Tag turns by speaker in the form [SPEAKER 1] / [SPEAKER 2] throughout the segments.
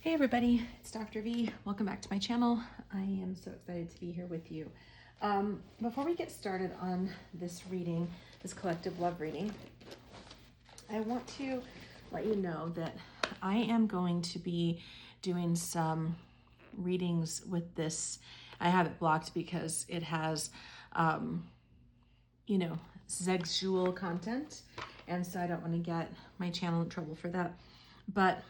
[SPEAKER 1] Hey everybody, it's Dr. V. Welcome back to my channel. I am so excited to be here with you. Before we get started on this reading, this collective love reading, I want to let you know that I am going to be doing some readings with this. I have it blocked because it has, sexual content, and so I don't want to get my channel in trouble for that. But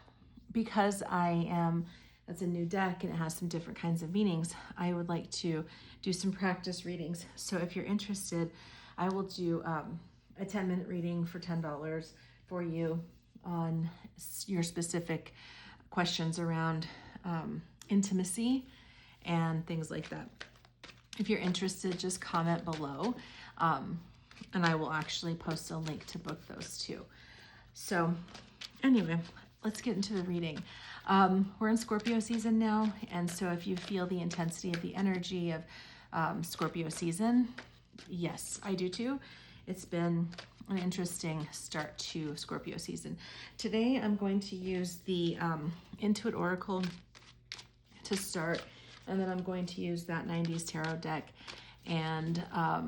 [SPEAKER 1] because that's a new deck and it has some different kinds of meanings, I would like to do some practice readings. So if you're interested, I will do a 10-minute reading for $10 for you on your specific questions around intimacy and things like that. If you're interested, just comment below, and I will actually post a link to book those too. So anyway, let's get into the reading. We're in Scorpio season now, and so if you feel the intensity of the energy of Scorpio season, yes, I do too. It's been an interesting start to Scorpio season. Today I'm going to use the Intuit Oracle to start, and then I'm going to use that 90s Tarot deck and I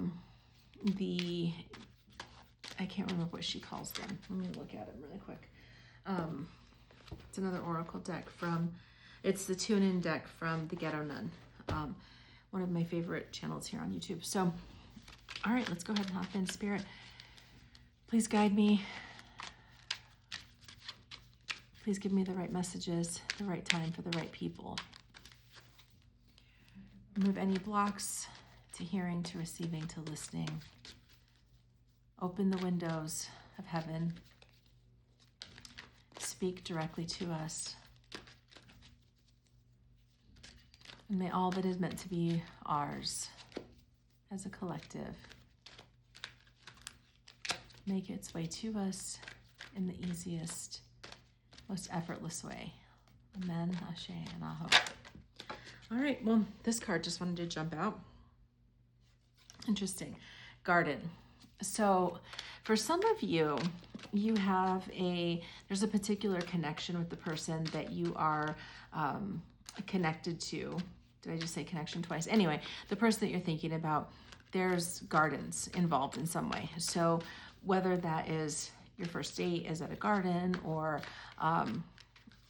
[SPEAKER 1] can't remember what she calls them. Let me look at them really quick. It's another Oracle deck it's the tune-in deck from the Ghetto Nun, one of my favorite channels here on YouTube. So, all right, let's go ahead and hop in. Spirit, please guide me. Please give me the right messages, the right time for the right people. Remove any blocks to hearing, to receiving, to listening. Open the windows of heaven. Speak directly to us. And may all that is meant to be ours as a collective make its way to us in the easiest, most effortless way. Amen, Ashe, and Aho. All right, well, this card just wanted to jump out. Interesting. Garden. So for some of you, there's a particular connection with the person that you are connected to. Did I just say connection twice? Anyway, the person that you're thinking about, there's gardens involved in some way. So whether that is your first date is at a garden, or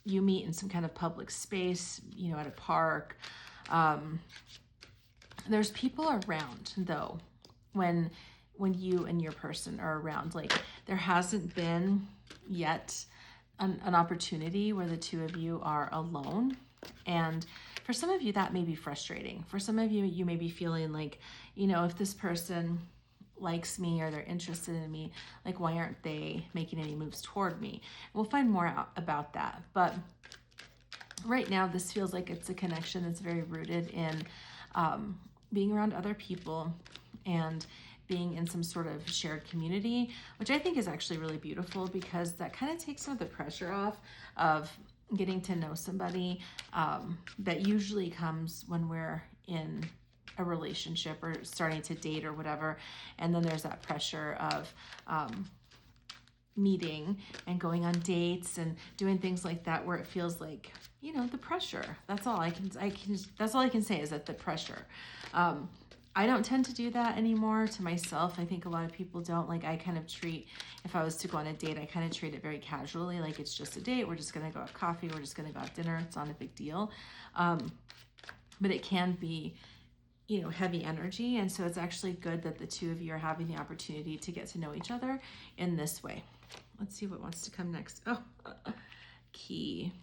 [SPEAKER 1] you meet in some kind of public space, at a park. There's people around though, when you and your person are around. Like, there hasn't been yet an opportunity where the two of you are alone. And for some of you, that may be frustrating. For some of you, you may be feeling like, if this person likes me or they're interested in me, like, why aren't they making any moves toward me? We'll find more out about that. But right now, this feels like it's a connection that's very rooted in being around other people and being in some sort of shared community, which I think is actually really beautiful, because that kind of takes some of the pressure off of getting to know somebody that usually comes when we're in a relationship or starting to date or whatever. And then there's that pressure of meeting and going on dates and doing things like that, where it feels like, the pressure. That's all that's all I can say, is that the pressure. I don't tend to do that anymore to myself. I think a lot of people don't. Like, I kind of treat, if I was to go on a date, I kind of treat it very casually. Like, it's just a date. We're just going to go have coffee. We're just going to go have dinner. It's not a big deal. But it can be, heavy energy. And so it's actually good that the two of you are having the opportunity to get to know each other in this way. Let's see what wants to come next. Oh, key.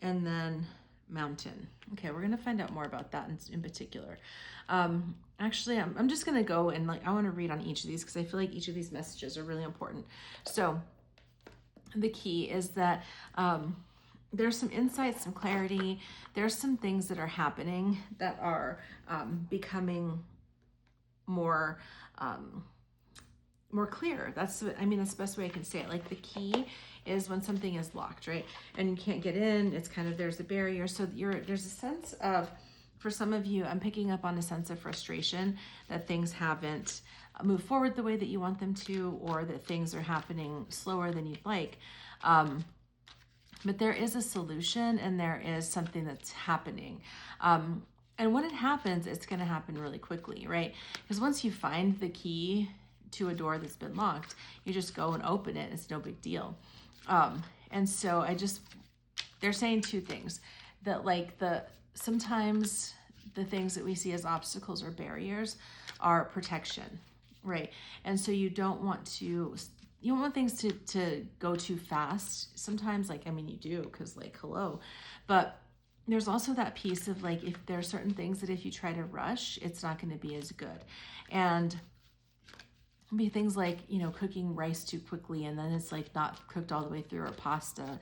[SPEAKER 1] And then mountain. Okay, we're going to find out more about that in particular. Actually, I'm just going to go and I want to read on each of these, because I feel like each of these messages are really important. So the key is that there's some insight, some clarity. There's some things that are happening that are becoming more clear. That's the best way I can say it. Like, the key is when something is locked, right? And you can't get in, it's kind of, there's a barrier. So there's a sense of, for some of you, I'm picking up on a sense of frustration that things haven't moved forward the way that you want them to, or that things are happening slower than you'd like. but there is a solution and there is something that's happening. And when it happens, it's going to happen really quickly, right? Because once you find the key to a door that's been locked, you just go and open it. It's no big deal. And so they're saying two things, that like sometimes the things that we see as obstacles or barriers are protection, right? And so you don't want things to go too fast. Sometimes, like, I mean, you do, because like, hello, but there's also that piece of like, if there are certain things that if you try to rush, it's not going to be as good. And be things like, cooking rice too quickly and then it's like not cooked all the way through, or pasta.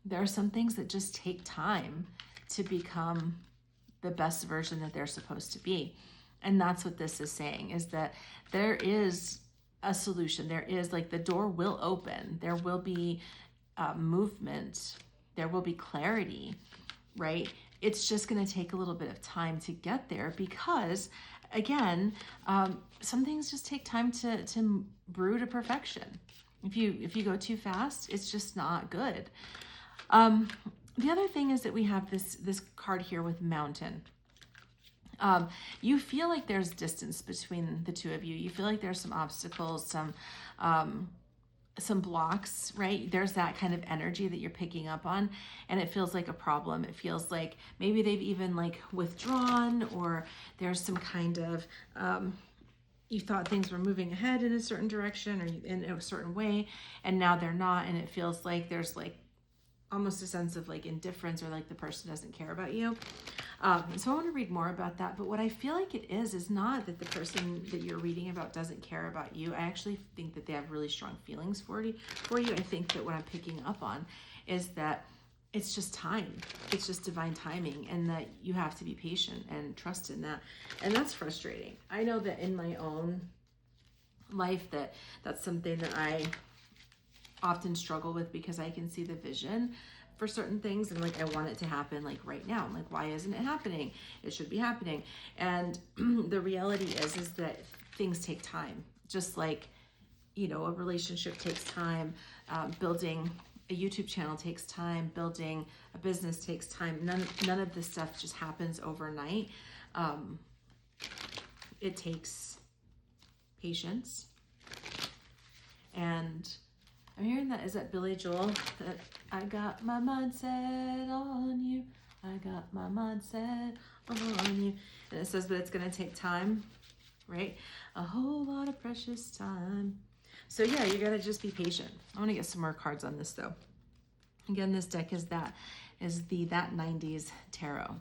[SPEAKER 1] There are some things that just take time to become the best version that they're supposed to be. And that's what this is saying, is that there is a solution. There is, like, the door will open. There will be movement. There will be clarity, right? It's just going to take a little bit of time to get there because, again, some things just take time to brew to perfection. If you go too fast, it's just not good. The other thing is that we have this card here with mountain. You feel like there's distance between the two of you. You feel like there's some obstacles, some blocks, right? There's that kind of energy that you're picking up on, and it feels like a problem. It feels like maybe they've even like withdrawn, or there's some kind of, you thought things were moving ahead in a certain direction or in a certain way, and now they're not. And it feels like there's like almost a sense of like indifference, or like the person doesn't care about you. So I want to read more about that. But what I feel like it is not that the person that you're reading about doesn't care about you. I actually think that they have really strong feelings for you. I think that what I'm picking up on is that it's just time. It's just divine timing, and that you have to be patient and trust in that. And that's frustrating. I know that in my own life that's something that I often struggle with, because I can see the vision for certain things and like I want it to happen like right now. I'm like, why isn't it happening? It should be happening. And the reality is that things take time. Just like, a relationship takes time, building a YouTube channel takes time, building a business takes time. None of this stuff just happens overnight. It takes patience. And I'm hearing that, is that Billy Joel? That I got my mind set on you. I got my mind set on you. And it says, but it's going to take time, right? A whole lot of precious time. So yeah, you got to just be patient. I want to get some more cards on this though. Again, this deck is That 90s Tarot.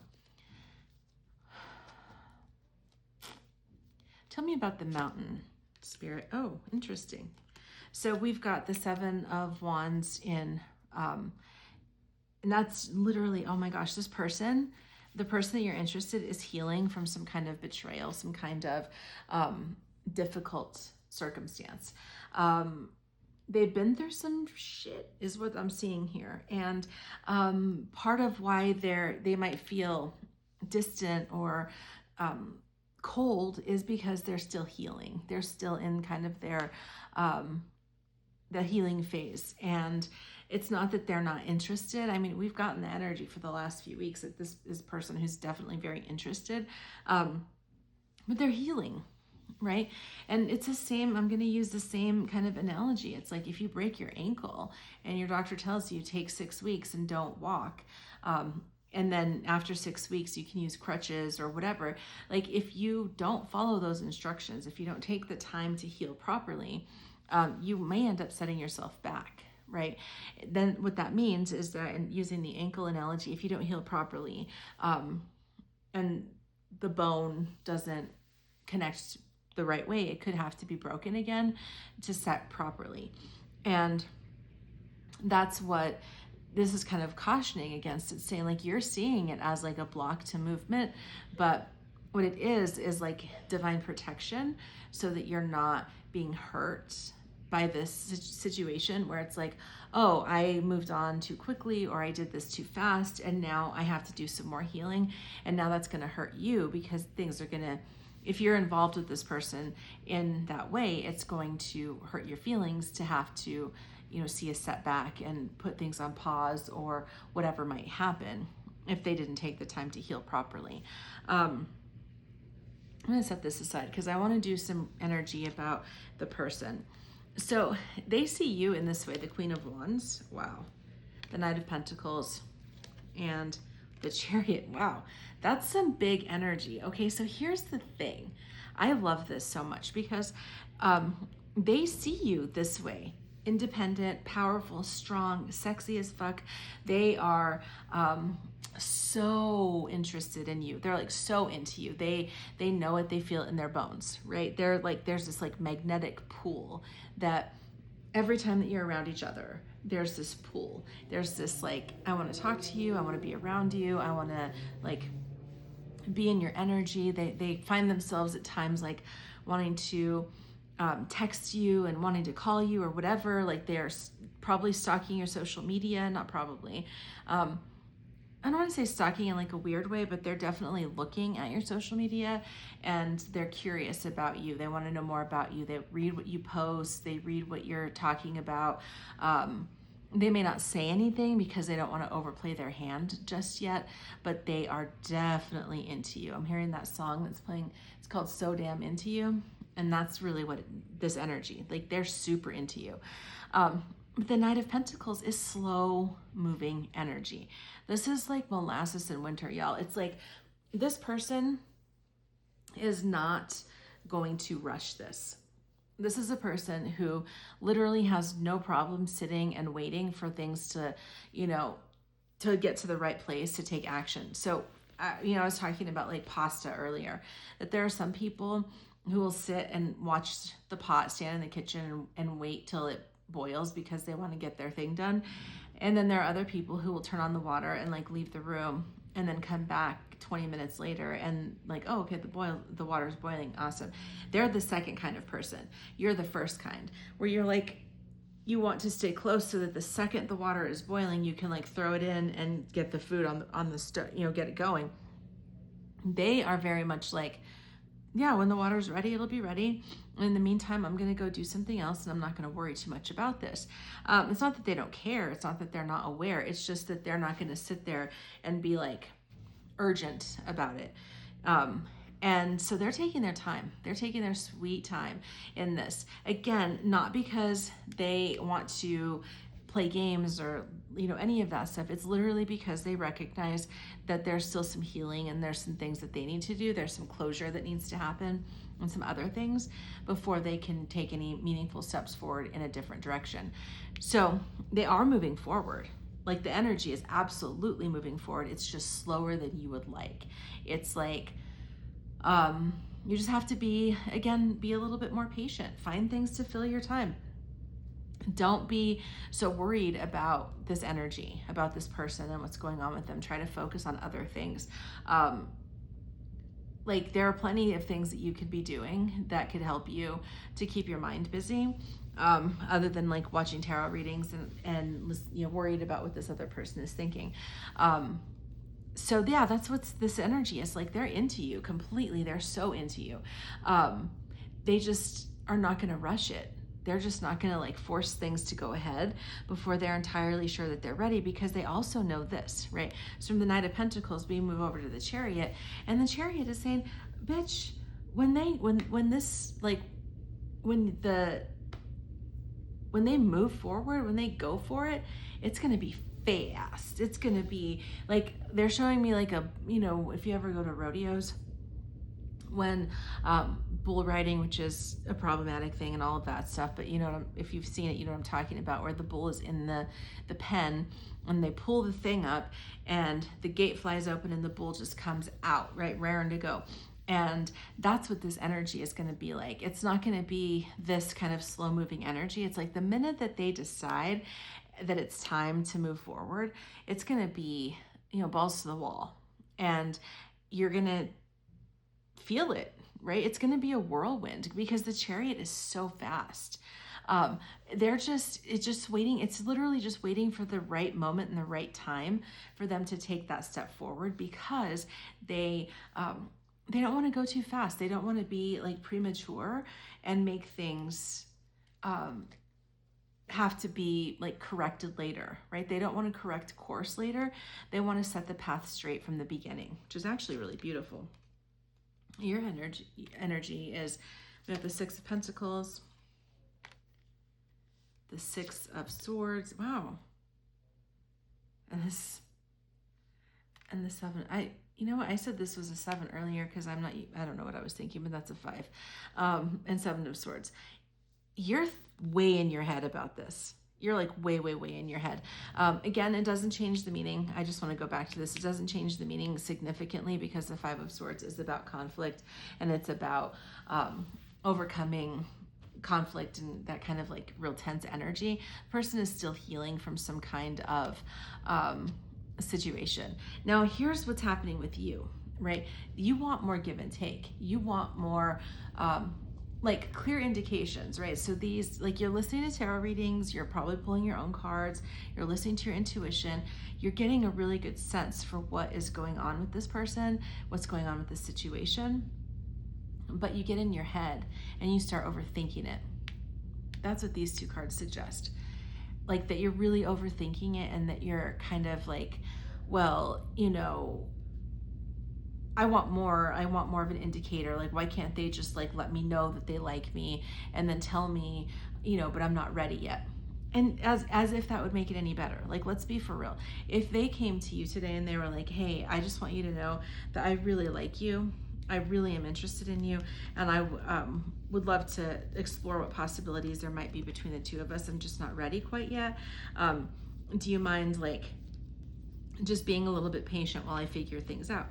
[SPEAKER 1] Tell me about the mountain, Spirit. Oh, interesting. So we've got the Seven of Wands in, and that's literally, oh my gosh, the person that you're interested is healing from some kind of betrayal, some kind of difficult circumstance. They've been through some shit is what I'm seeing here. And part of why they might feel distant or cold is because they're still healing. They're still in kind of their the healing phase. And it's not that they're not interested. I mean, we've gotten the energy for the last few weeks that this is a person who's definitely very interested, but they're healing, right? And it's the same, I'm going to use the same kind of analogy. It's like if you break your ankle and your doctor tells you take 6 weeks and don't walk, and then after 6 weeks you can use crutches or whatever. Like if you don't follow those instructions, if you don't take the time to heal properly, you may end up setting yourself back, right? Then what that means is that, and using the ankle analogy, if you don't heal properly, and the bone doesn't connect the right way, it could have to be broken again to set properly. And that's what this is kind of cautioning against. It's saying like you're seeing it as like a block to movement, but what it is like divine protection, so that you're not being hurt by this situation where it's like, oh, I moved on too quickly, or I did this too fast, and now I have to do some more healing, and now that's going to hurt you, because things are going to, if you're involved with this person in that way, it's going to hurt your feelings to have to, see a setback and put things on pause or whatever might happen if they didn't take the time to heal properly. I'm going to set this aside because I want to do some energy about the person. So they see you in this way, the Queen of Wands, wow, the Knight of Pentacles, and the Chariot. Wow, that's some big energy. Okay, so here's the thing. I love this so much because they see you this way. Independent, powerful, strong, sexy as fuck. They are so interested in you. They're like so into you. They know it, they feel it in their bones, right? They're like, there's this like magnetic pull that every time that you're around each other, there's this pull. There's this like, I want to talk to you, I want to be around you, I want to like be in your energy. They find themselves at times like wanting to text you and wanting to call you or whatever. Like they're probably stalking your social media, not probably. I don't want to say stalking in like a weird way, but they're definitely looking at your social media and they're curious about you. They want to know more about you. They read what you post. They read what you're talking about. They may not say anything because they don't want to overplay their hand just yet, but they are definitely into you. I'm hearing that song that's playing. It's called So Damn Into You. And that's really what this energy, like they're super into you. The Knight of Pentacles is slow moving energy. This is like molasses in winter, y'all. It's like this person is not going to rush this. This is a person who literally has no problem sitting and waiting for things to, to get to the right place to take action. So, I was talking about like pasta earlier, that there are some people who will sit and watch the pot stand in the kitchen and wait till it boils because they want to get their thing done. And then there are other people who will turn on the water and like leave the room and then come back 20 minutes later and like, oh, okay, the water's boiling. Awesome. They're the second kind of person. You're the first kind, where you're like, you want to stay close so that the second the water is boiling, you can like throw it in and get the food on the stove, get it going. They are very much like, yeah, when the water's ready, it'll be ready. In the meantime, I'm going to go do something else and I'm not going to worry too much about this. It's not that they don't care. It's not that they're not aware. It's just that they're not going to sit there and be like urgent about it. And so they're taking their time. They're taking their sweet time in this. Again, not because they want to play games or any of that stuff. It's literally because they recognize that there's still some healing and there's some things that they need to do. There's some closure that needs to happen and some other things before they can take any meaningful steps forward in a different direction. So they are moving forward. Like the energy is absolutely moving forward. It's just slower than you would like. It's like, you just have to be a little bit more patient. Find things to fill your time. Don't be so worried about this energy, about this person and what's going on with them. Try to focus on other things. Like there are plenty of things that you could be doing that could help you to keep your mind busy, other than like watching tarot readings and worried about what this other person is thinking. So yeah, that's what this energy is like. They're into you completely. They're so into you. They just are not going to rush it. They're just not going to like force things to go ahead before they're entirely sure that they're ready, because they also know this, right? So from the Knight of Pentacles, we move over to the Chariot, and the Chariot is saying, bitch, when they move forward, when they go for it, it's going to be fast. It's going to be like, they're showing me like if you ever go to rodeos, when bull riding, which is a problematic thing and all of that stuff, but if you've seen it, you know what I'm talking about, where the bull is in the pen and they pull the thing up and the gate flies open and the bull just comes out, right, raring to go. And that's what this energy is going to be like. It's not going to be this kind of slow moving energy. It's like the minute that they decide that it's time to move forward, it's going to be, balls to the wall, and you're going to feel it, right? It's going to be a whirlwind because the Chariot is so fast. It's just waiting. It's literally just waiting for the right moment and the right time for them to take that step forward, because they don't want to go too fast. They don't want to be like premature and make things have to be like corrected later, right? They don't want to correct course later. They want to set the path straight from the beginning, which is actually really beautiful. Your energy is, we have the Six of Pentacles, the Six of Swords. Wow. And the Seven. You know what? I said this was a 7 earlier because I don't know what I was thinking, but that's a 5. And Seven of Swords. You're way in your head about this. You're like way, way, way in your head. Again, it doesn't change the meaning. I just want to go back to this. It doesn't change the meaning significantly because the Five of Swords is about conflict, and it's about overcoming conflict and that kind of like real tense energy. The person is still healing from some kind of situation. Now, here's what's happening with you, right? You want more give and take. You want more like clear indications, right? So these, like, you're listening to tarot readings, you're probably pulling your own cards, you're listening to your intuition, you're getting a really good sense for what is going on with this person, what's going on with this situation, but you get in your head and you start overthinking it. That's what these 2 cards suggest. Like that you're really overthinking it, and that you're kind of like, well, you know, I want more of an indicator. Like, why can't they just like let me know that they like me and then tell me, you know, but I'm not ready yet. And as if that would make it any better. Like, let's be for real. If they came to you today and they were like, hey, I just want you to know that I really like you. I really am interested in you. And I would love to explore what possibilities there might be between the 2 of us. I'm just not ready quite yet. Do you mind like just being a little bit patient while I figure things out?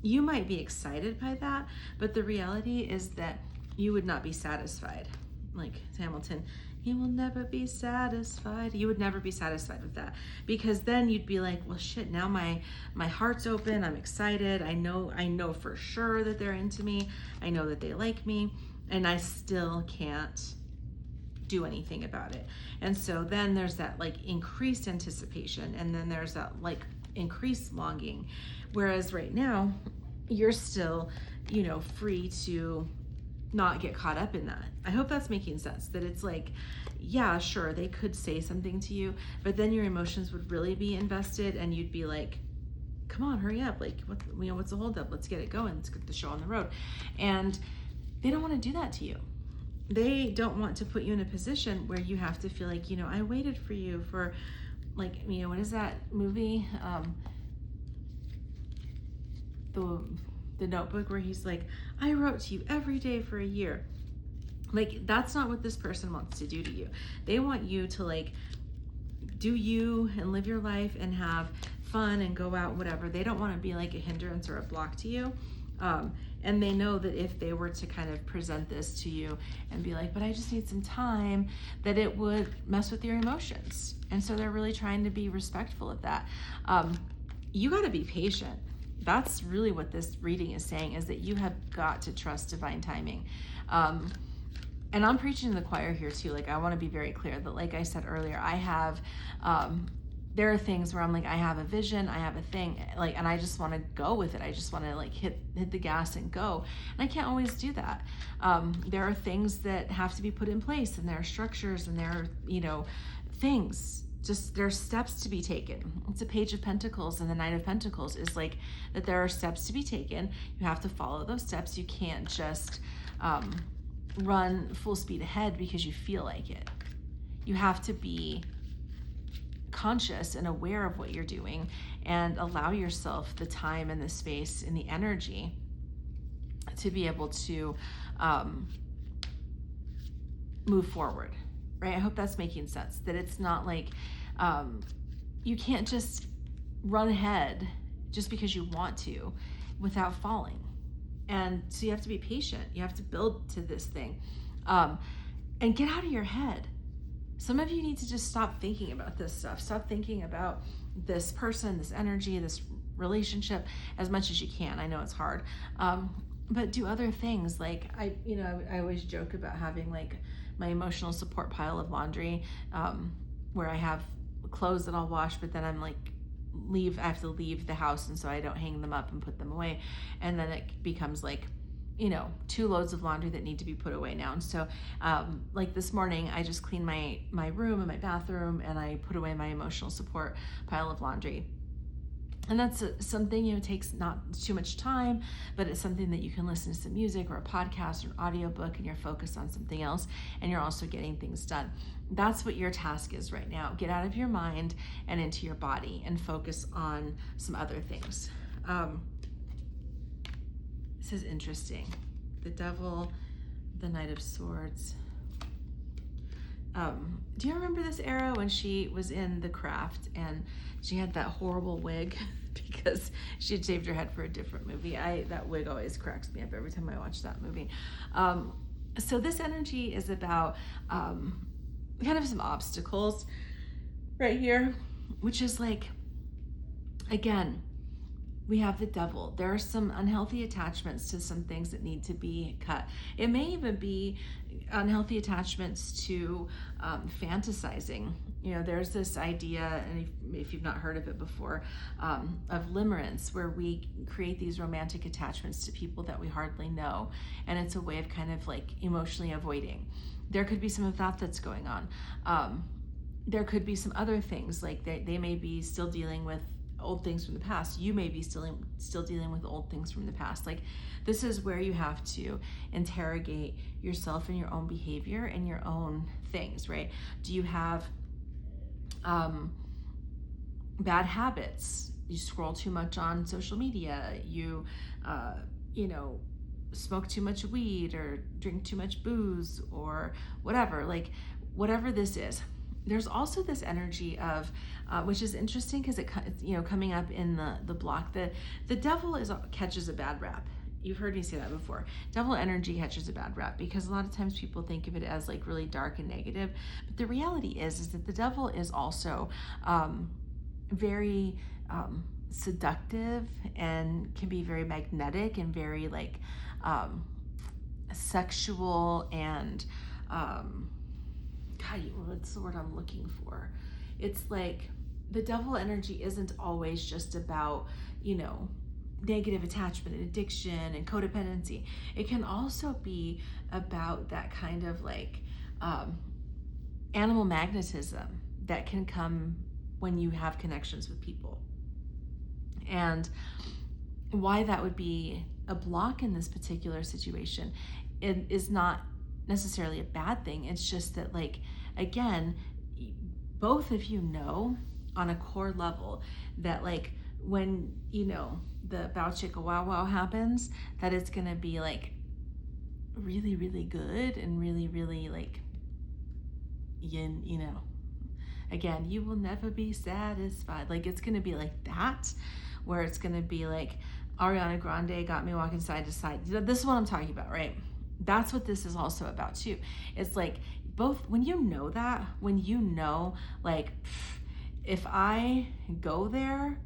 [SPEAKER 1] You might be excited by that, but the reality is that you would not be satisfied. Like Hamilton, he will never be satisfied. You would never be satisfied with that, because then you'd be like, well, shit, now my heart's open. I'm excited. I know for sure that they're into me. I know that they like me, and I still can't do anything about it. And so then there's that like increased anticipation, and then there's that like increased longing. Whereas right now, you're still, you know, free to not get caught up in that. I hope that's making sense, that it's like, yeah, sure, they could say something to you, but then your emotions would really be invested, and you'd be like, come on, hurry up. Like, what's the holdup? Let's get it going. Let's get the show on the road. And they don't want to do that to you. They don't want to put you in a position where you have to feel like, you know, I waited for you for like, you know, what is that movie? The Notebook, where he's like, I wrote to you every day for a year. Like, that's not what this person wants to do to you. They want you to like do you and live your life and have fun and go out, whatever. They don't want to be like a hindrance or a block to you. And they know that if they were to kind of present this to you and be like, but I just need some time, that it would mess with your emotions. And so they're really trying to be respectful of that. You got to be patient. That's really what this reading is saying, is that you have got to trust divine timing. And I'm preaching to the choir here too. Like, I want to be very clear that, like I said earlier, I have, there are things where I'm like, I have a vision, I have a thing, like, and I just want to go with it. I just want to like hit the gas and go. And I can't always do that. There are things that have to be put in place, and there are structures, and there are, you know, things, just there's steps to be taken. It's a Page of Pentacles, and the Knight of Pentacles is like that there are steps to be taken. You have to follow those steps. You can't just run full speed ahead because you feel like it. You have to be conscious and aware of what you're doing, and allow yourself the time and the space and the energy to be able to move forward, right? I hope that's making sense, that it's not like you can't just run ahead just because you want to without falling. And so you have to be patient. You have to build to this thing, and get out of your head. Some of you need to just stop thinking about this stuff. Stop thinking about this person, this energy, this relationship as much as you can. I know it's hard, but do other things. Like I always joke about having like my emotional support pile of laundry, where I have clothes that I'll wash, but then I'm like, I have to leave the house, and so I don't hang them up and put them away. And then it becomes like 2 loads of laundry that need to be put away now. And so like this morning, I just cleaned my room and my bathroom, and I put away my emotional support pile of laundry. And that's something, takes not too much time, but it's something that you can listen to some music or a podcast or an audiobook, and you're focused on something else, and you're also getting things done. That's what your task is right now. Get out of your mind and into your body and focus on some other things. This is interesting. The Devil, the Knight of Swords. Do you remember this era when she was in The Craft and she had that horrible wig because she had shaved her head for a different movie? That wig always cracks me up every time I watch that movie. So this energy is about kind of some obstacles right here, which is like, again, we have the Devil. There are some unhealthy attachments to some things that need to be cut. It may even be unhealthy attachments to fantasizing. There's this idea, and if you've not heard of it before, of limerence, where we create these romantic attachments to people that we hardly know. And it's a way of kind of like emotionally avoiding. There could be some of that that's going on. There could be some other things, like they may be still dealing with old things from the past. You may be still dealing with old things from the past. Like, this is where you have to interrogate yourself and your own behavior and your own things, right? Do you have bad habits? You scroll too much on social media, you smoke too much weed or drink too much booze or whatever, like whatever this is. There's also this energy of, which is interesting because it's coming up in the block, the Devil catches a bad rap. You've heard me say that before. Devil energy catches a bad rap because a lot of times people think of it as like really dark and negative. But the reality is that the Devil is also very seductive and can be very magnetic and very like sexual and God, what's the word I'm looking for? It's like the Devil energy isn't always just about, negative attachment and addiction and codependency. It can also be about that kind of like animal magnetism that can come when you have connections with people. And why that would be a block in this particular situation, it is not necessarily a bad thing. It's just that, like, again, both of you know on a core level that like when the bow chicka wow wow happens, that it's gonna be like really, really good and really, really like again, you will never be satisfied. Like, it's gonna be like that, where it's gonna be like Ariana Grande got me walking side to side. This is what I'm talking about, right? That's what this is also about too. It's like both, when like, if I go there,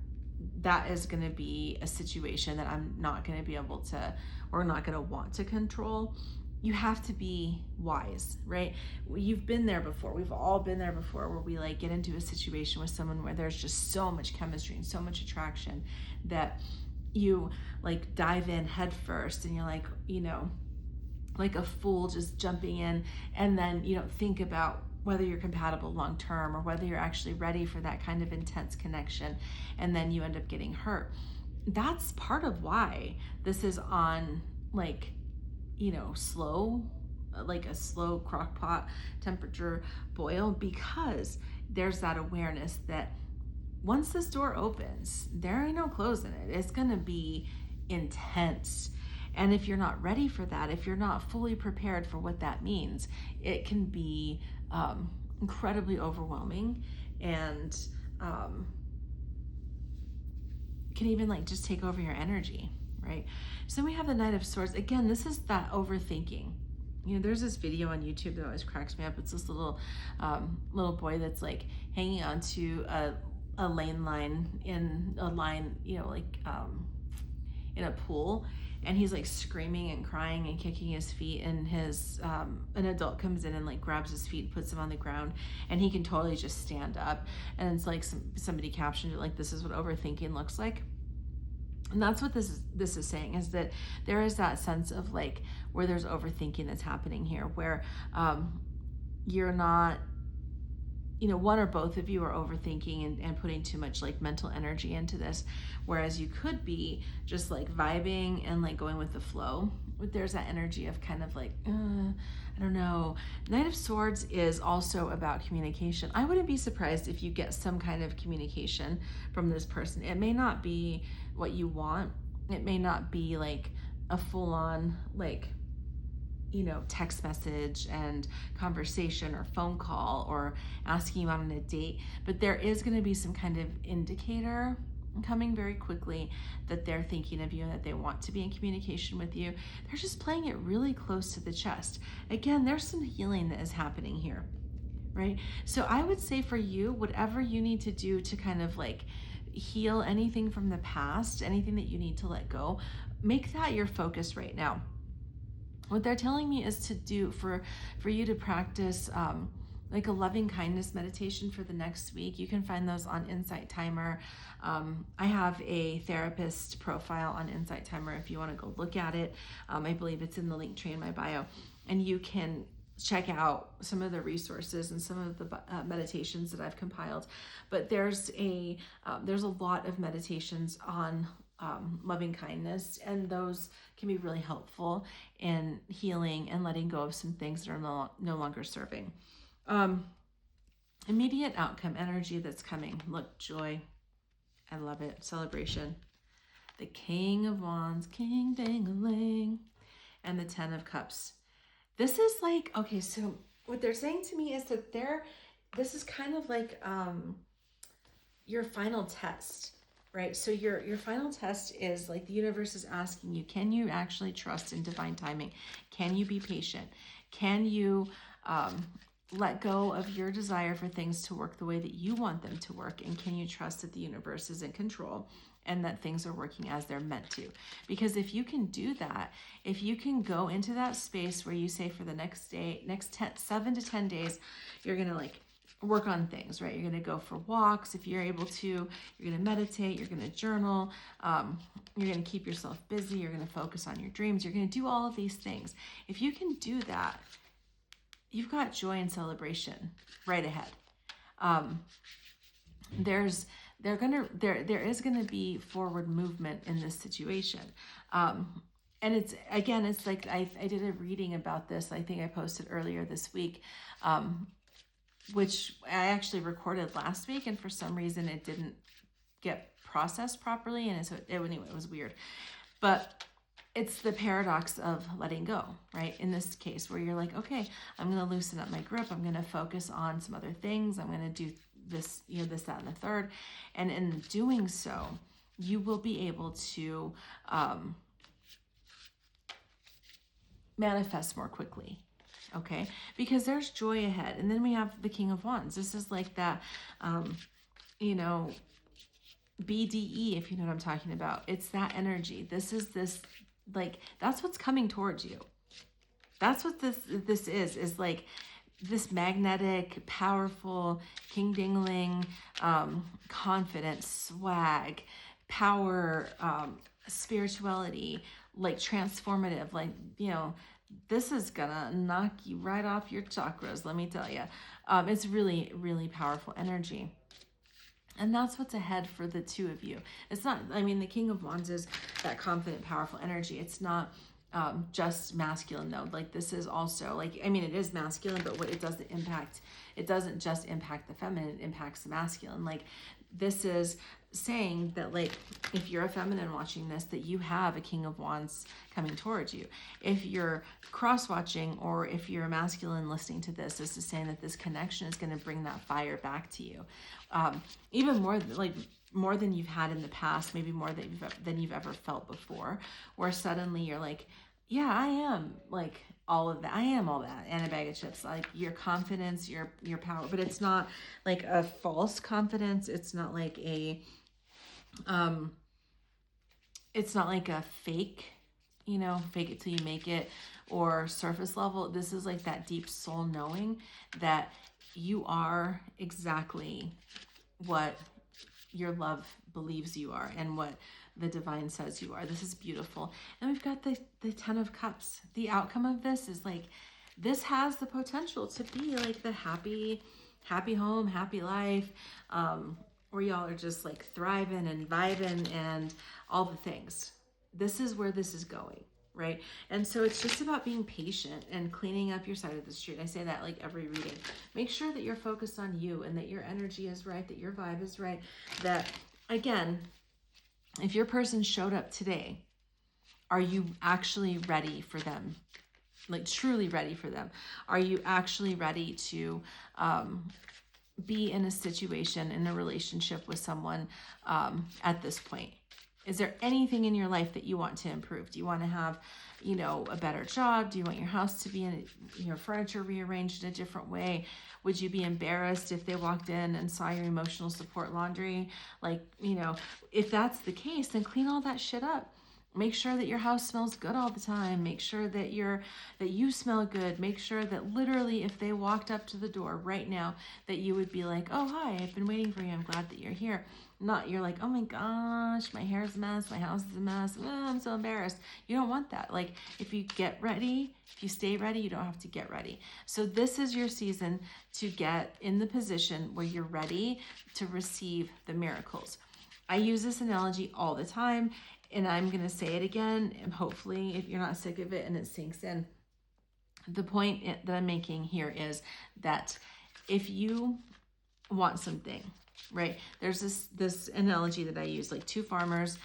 [SPEAKER 1] that is going to be a situation that I'm not going to be able to, or not going to want to control. You have to be wise, right? You've been there before. We've all been there before, where we like get into a situation with someone where there's just so much chemistry and so much attraction that you like dive in head first, and you're like, like a fool just jumping in, and then you don't think about whether you're compatible long term or whether you're actually ready for that kind of intense connection, and then you end up getting hurt. That's part of why this is on like, slow, like a slow crock pot temperature boil, because there's that awareness that once this door opens, there ain't no closing it. It's gonna be intense. And if you're not ready for that, if you're not fully prepared for what that means, it can be incredibly overwhelming, and can even like just take over your energy, right? So we have the Knight of Swords. Again, this is that overthinking. There's this video on YouTube that always cracks me up. It's this little boy that's like hanging onto a lane line in a line, in a pool, and he's like screaming and crying and kicking his feet, and his an adult comes in and like grabs his feet and puts him on the ground, and he can totally just stand up. And it's like somebody captioned it like, this is what overthinking looks like. And that's what this is saying, is that there is that sense of like where there's overthinking that's happening here, where you're not, one or both of you are overthinking and putting too much like mental energy into this, whereas you could be just like vibing and like going with the flow. But there's that energy of kind of like, I don't know. Knight of Swords is also about communication. I wouldn't be surprised if you get some kind of communication from this person. It may not be what you want. It may not be like a full-on like, text message and conversation or phone call or asking you out on a date, but there is going to be some kind of indicator coming very quickly that they're thinking of you and that they want to be in communication with you. They're just playing it really close to the chest. Again, there's some healing that is happening here, right? So I would say for you, whatever you need to do to kind of like heal anything from the past, anything that you need to let go, make that your focus right now. What they're telling me is to do for you to practice like a loving kindness meditation for the next week. You can find those on Insight Timer. I have a therapist profile on Insight Timer if you want to go look at it. I believe it's in the link tree in my bio, and you can check out some of the resources and some of the meditations that I've compiled. But there's a lot of meditations on loving kindness, and those can be really helpful in healing and letting go of some things that are no longer serving. Immediate outcome energy that's coming. Look, joy. I love it. Celebration. The King of Wands, King Dang-a-ling, and the Ten of Cups. This is like, okay, so what they're saying to me is that this is kind of like your final test. Right? So your final test is like the universe is asking you, can you actually trust in divine timing? Can you be patient? Can you let go of your desire for things to work the way that you want them to work? And can you trust that the universe is in control and that things are working as they're meant to? Because if you can do that, if you can go into that space where you say for the next 7 to 10 days, you're going to like work on things, right? You're going to go for walks if you're able to, you're going to meditate, you're going to journal, you're going to keep yourself busy, you're going to focus on your dreams, you're going to do all of these things. If you can do that, you've got joy and celebration right ahead. There is going to be forward movement in this situation. And it's like I did a reading about this. I think I posted earlier this week, which I actually recorded last week, and for some reason it didn't get processed properly, and anyway, it was weird. But it's the paradox of letting go, right? In this case, where you're like, okay, I'm going to loosen up my grip. I'm going to focus on some other things. I'm going to do this, this, that, and the third. And in doing so, you will be able to manifest more quickly. Okay, because there's joy ahead. And then we have the King of Wands. This is like that, BDE, if you know what I'm talking about. It's that energy. This is that's what's coming towards you. That's what this is like this magnetic, powerful, king dingling, confident, swag, power, spirituality, like transformative, like, this is gonna knock you right off your chakras, let me tell you. It's really, really powerful energy. And that's what's ahead for the two of you. It's not, the King of Wands is that confident, powerful energy. It's not just masculine though. Like this is also like, it is masculine, but what it doesn't just impact the feminine, it impacts the masculine. Like this is saying that, like, if you're a feminine watching this, that you have a King of Wands coming towards you. If you're cross-watching, or if you're a masculine listening to this is saying that this connection is going to bring that fire back to you. Even more than you've had in the past, maybe more than you've ever felt before, where suddenly you're like, yeah, I am like all of that. I am all that and a bag of chips. Like your confidence, your power, but it's not like a false confidence. It's not like a fake, fake it till you make it, or surface level. This is like that deep soul knowing that you are exactly what your love believes you are and what the divine says you are. This is beautiful. And we've got the 10 of Cups. The outcome of this is like, this has the potential to be like the happy home, happy life, where y'all are just like thriving and vibing and all the things. This is where this is going, right? And so it's just about being patient and cleaning up your side of the street. I say that like every reading. Make sure that you're focused on you and that your energy is right, that your vibe is right, that again, if your person showed up today, are you actually ready for them? Like truly ready for them? Are you actually ready to be in a situation, in a relationship with someone at this point? Is there anything in your life that you want to improve? Do you want to have, a better job? Do you want your house to be in, your furniture rearranged in a different way? Would you be embarrassed if they walked in and saw your emotional support laundry? Like, if that's the case, then clean all that shit up. Make sure that your house smells good all the time. Make sure that you smell good. Make sure that literally if they walked up to the door right now, that you would be like, oh, hi, I've been waiting for you. I'm glad that you're here. Not you're like, oh my gosh, my hair's a mess. My house is a mess. Oh, I'm so embarrassed. You don't want that. Like if you get ready, if you stay ready, you don't have to get ready. So this is your season to get in the position where you're ready to receive the miracles. I use this analogy all the time. And I'm going to say it again, and hopefully if you're not sick of it and it sinks in. The point that I'm making here is that if you want something, right? There's this analogy that I use, like two farmers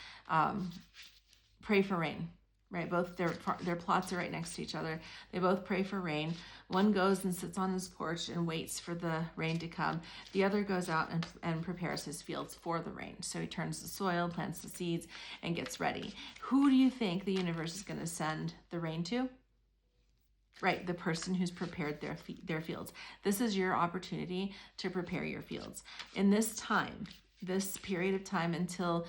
[SPEAKER 1] pray for rain, right? Both their plots are right next to each other. They both pray for rain. One goes and sits on his porch and waits for the rain to come. The other goes out and prepares his fields for the rain. So he turns the soil, plants the seeds, and gets ready. Who do you think the universe is going to send the rain to? Right, the person who's prepared their fields. This is your opportunity to prepare your fields. In this time, this period of time until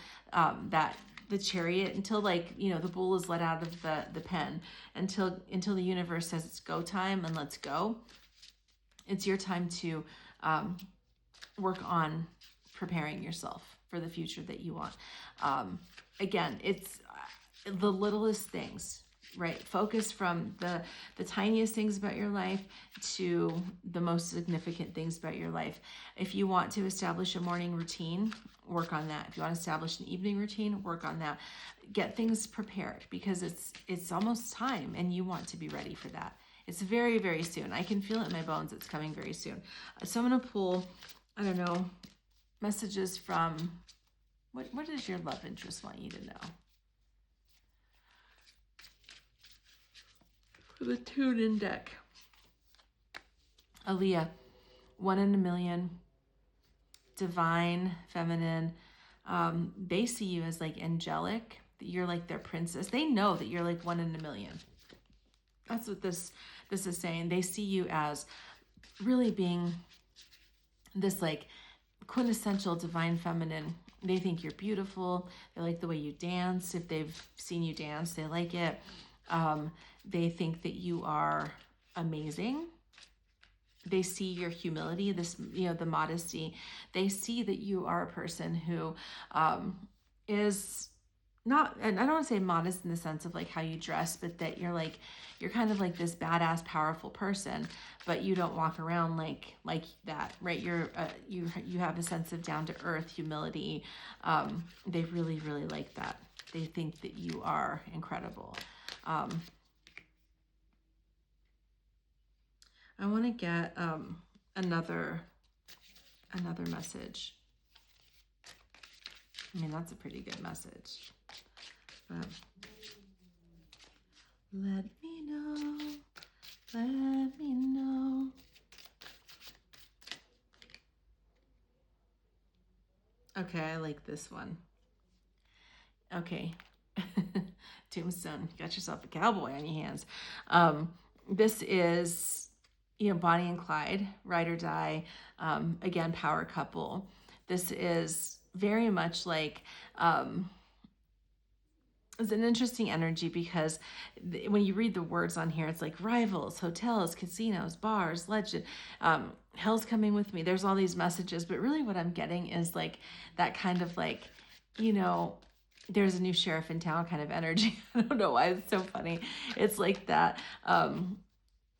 [SPEAKER 1] the chariot, until the bull is let out of the pen, until the universe says it's go time and let's go, it's your time to work on preparing yourself for the future that you want. Again, it's the littlest things, right? Focus from the tiniest things about your life to the most significant things about your life. If you want to establish a morning routine, work on that. If you want to establish an evening routine, work on that. Get things prepared because it's almost time and you want to be ready for that. It's very, very soon. I can feel it in my bones. It's coming very soon. So I'm going to pull, I don't know, messages from, what does your love interest want you to know? For the tuned-in deck. Aaliyah, 1 in a million, divine, feminine. They see you as like angelic, that you're like their princess. They know that you're like 1 in a million. That's what this is saying. They see you as really being this like quintessential divine feminine. They think you're beautiful. They like the way you dance. If they've seen you dance, they like it. They think that you are amazing. They see your humility, the modesty. They see that you are a person who is not, and I don't want to say modest in the sense of like how you dress, but that you're kind of like this badass, powerful person, but you don't walk around like that, right? You have a sense of down to earth humility. They really, really like that. They think that you are incredible. I want to get another message. I mean, that's a pretty good message. Let me know. Let me know. Okay, I like this one. Okay. Tombstone, you got yourself a cowboy on your hands. This is, Bonnie and Clyde, ride or die. Again, power couple. This is very much like it's an interesting energy because when you read the words on here, it's like rivals, hotels, casinos, bars, legend, hell's coming with me. There's all these messages, but really what I'm getting is like that kind of like, you know, there's a new sheriff in town kind of energy. I don't know why it's so funny. It's like that.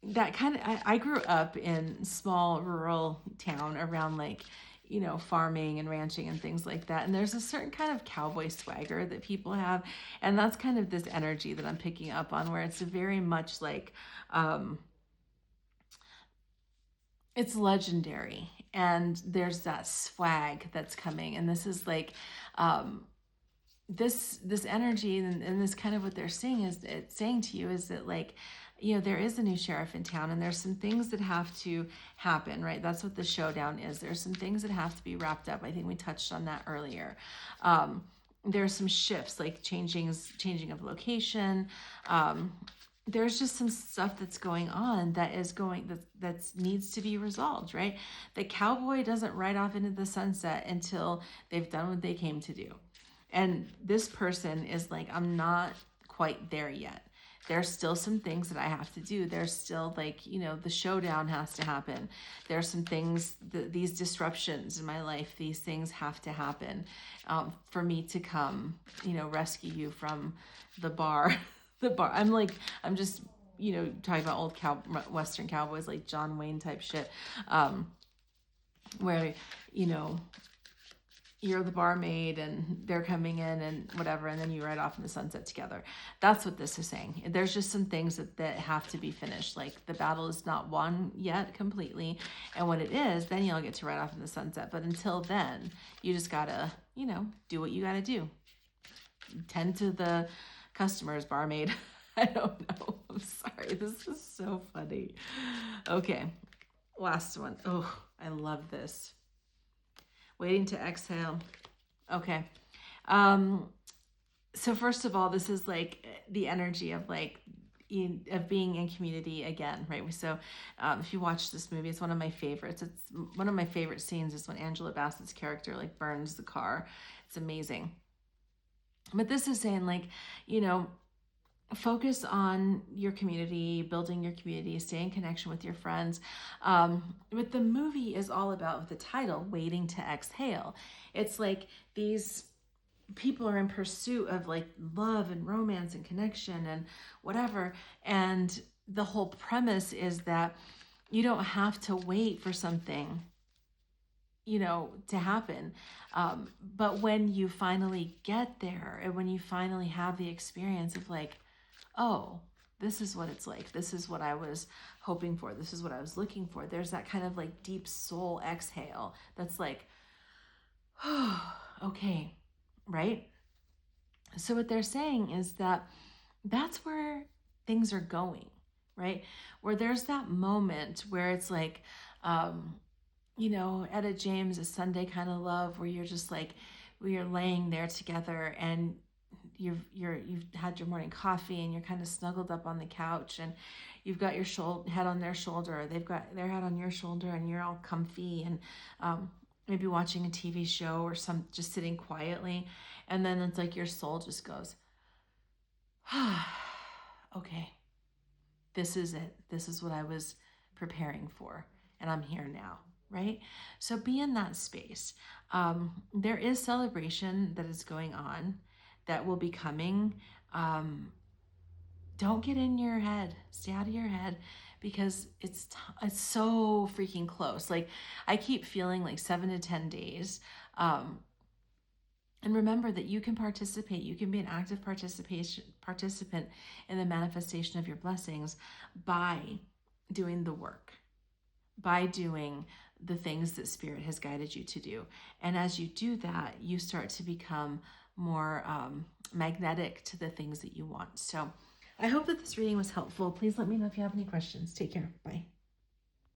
[SPEAKER 1] That kind of, I grew up in small rural town around like, you know, farming and ranching and things like that. And there's a certain kind of cowboy swagger that people have. And that's kind of this energy that I'm picking up on, where it's very much like, it's legendary. And there's that swag that's coming. And this is like, this energy and this kind of what they're saying is, it's saying to you is that like, you know, there is a new sheriff in town and there's some things that have to happen, right? That's what the showdown is. There's some things that have to be wrapped up. I think we touched on that earlier. There's some shifts, like changing of location. There's just some stuff that's going on that needs to be resolved, right? The cowboy doesn't ride off into the sunset until they've done what they came to do. And this person is like, I'm not quite there yet. There's still some things that I have to do. There's still like, you know, the showdown has to happen. There's some things, these disruptions in my life, these things have to happen for me to come, you know, rescue you from the bar. The bar. I'm just, you know, talking about old Western cowboys, like John Wayne type shit, where, you know, you're the barmaid and they're coming in and whatever, and then you ride off in the sunset together. That's what this is saying. There's just some things that have to be finished. Like the battle is not won yet completely. And when it is, then you'll get to ride off in the sunset. But until then, you just gotta, you know, do what you gotta do. Tend to the customers, barmaid. I don't know. I'm sorry. This is so funny. Okay. Last one. Oh, I love this. Waiting to exhale. Okay. So first of all, this is like the energy of like of being in community again, right? So if you watch this movie, it's one of my favorites. It's one of my favorite scenes is when Angela Bassett's character like burns the car. It's amazing. But this is saying like, you know, focus on your community, building your community, stay in connection with your friends. What the movie is all about, with the title, Waiting to Exhale. It's like these people are in pursuit of like love and romance and connection and whatever. And the whole premise is that you don't have to wait for something, you know, to happen. But when you finally get there and when you finally have the experience of like, oh, this is what it's like. This is what I was hoping for. This is what I was looking for. There's that kind of like deep soul exhale that's like, oh, okay, right? So what they're saying is that that's where things are going, right? Where there's that moment where it's like, you know, Etta James, A Sunday Kind of Love, where you're just like, we are laying there together and you've had your morning coffee and you're kind of snuggled up on the couch and you've got your head on their shoulder, they've got their head on your shoulder, and you're all comfy and maybe watching a TV show or just sitting quietly, and then it's like your soul just goes, okay, this is it. This is what I was preparing for, and I'm here now. Right? So be in that space. There is celebration that is going on that will be coming. Don't get in your head. Stay out of your head, because it's so freaking close. Like I keep feeling like 7 to 10 days. And remember that you can participate. You can be an active participant in the manifestation of your blessings by doing the work, by doing the things that Spirit has guided you to do. And as you do that, you start to become more magnetic to the things that you want. So I hope that this reading was helpful. Please let me know if you have any questions. Take care. Bye.